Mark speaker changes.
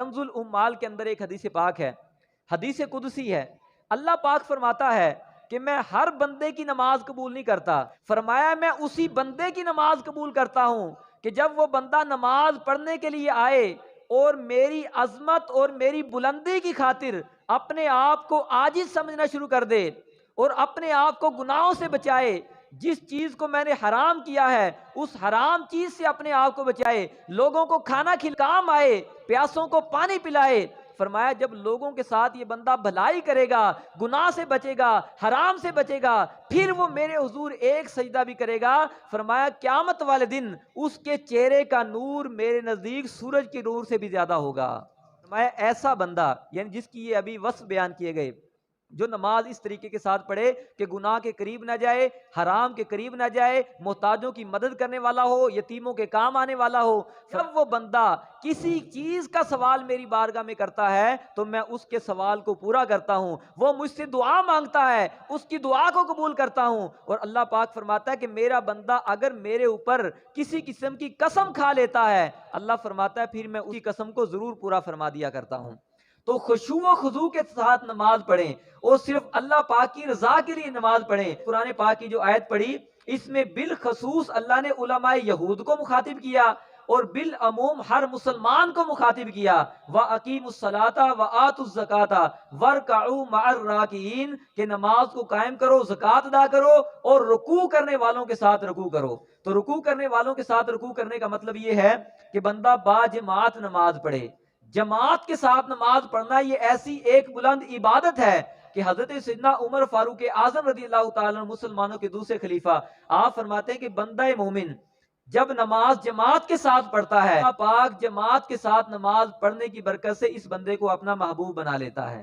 Speaker 1: کنز الامال کے اندر ایک حدیث پاک ہے، حدیث قدسی ہے۔ اللہ پاک فرماتا ہے کہ میں ہر بندے کی نماز قبول نہیں کرتا، فرمایا میں اسی بندے کی نماز قبول کرتا ہوں کہ جب وہ بندہ نماز پڑھنے کے لیے آئے اور میری عظمت اور میری بلندی کی خاطر اپنے آپ کو عاجز سمجھنا شروع کر دے اور اپنے آپ کو گناہوں سے بچائے، جس چیز کو میں نے حرام کیا ہے اس حرام چیز سے اپنے آپ کو بچائے، لوگوں کو کھانا کام آئے، پیاسوں کو پانی پلائے۔ فرمایا جب لوگوں کے ساتھ یہ بندہ بھلائی کرے گا، گناہ سے بچے گا، حرام سے بچے گا، پھر وہ میرے حضور ایک سجدہ بھی کرے گا، فرمایا قیامت والے دن اس کے چہرے کا نور میرے نزدیک سورج کے نور سے بھی زیادہ ہوگا۔ فرمایا ایسا بندہ، یعنی جس کی یہ ابھی وصف بیان کیے گئے، جو نماز اس طریقے کے ساتھ پڑھے کہ گناہ کے قریب نہ جائے، حرام کے قریب نہ جائے، محتاجوں کی مدد کرنے والا ہو، یتیموں کے کام آنے والا ہو، جب وہ بندہ کسی چیز کا سوال میری بارگاہ میں کرتا ہے تو میں اس کے سوال کو پورا کرتا ہوں، وہ مجھ سے دعا مانگتا ہے اس کی دعا کو قبول کرتا ہوں، اور اللہ پاک فرماتا ہے کہ میرا بندہ اگر میرے اوپر کسی قسم کی قسم کھا لیتا ہے، اللہ فرماتا ہے پھر میں اسی قسم کو ضرور پورا فرما دیا کرتا ہوں۔ تو خشوع و خضوع کے ساتھ نماز پڑھیں اور صرف اللہ پاک کی رضا کے لیے نماز پڑھیں۔ قرآن پاک کی جو آیت پڑھی اس میں بالخصوص اللہ نے علماء یہود کو مخاطب کیا اور بالعموم ہر مسلمان کو مخاطب کیا، وَأَقِيمُوا الصَّلَاةَ وَآتُوا الزَّكَاةَ وَارْكَعُوا مَعَ الرَّاكِعِينَ کہ نماز کو قائم کرو، زکوٰۃ ادا کرو اور رکوع کرنے والوں کے ساتھ رکوع کرو۔ تو رکوع کرنے والوں کے ساتھ رکوع کرنے کا مطلب یہ ہے کہ بندہ باجماعت نماز پڑھے۔ جماعت کے ساتھ نماز پڑھنا یہ ایسی ایک بلند عبادت ہے کہ حضرت سیدنا عمر فاروق اعظم رضی اللہ تعالیٰ عنہ مسلمانوں کے دوسرے خلیفہ، آپ فرماتے ہیں کہ بندہ مومن جب نماز جماعت کے ساتھ پڑھتا ہے، اللہ پاک جماعت کے ساتھ نماز پڑھنے کی برکت سے اس بندے کو اپنا محبوب بنا لیتا ہے۔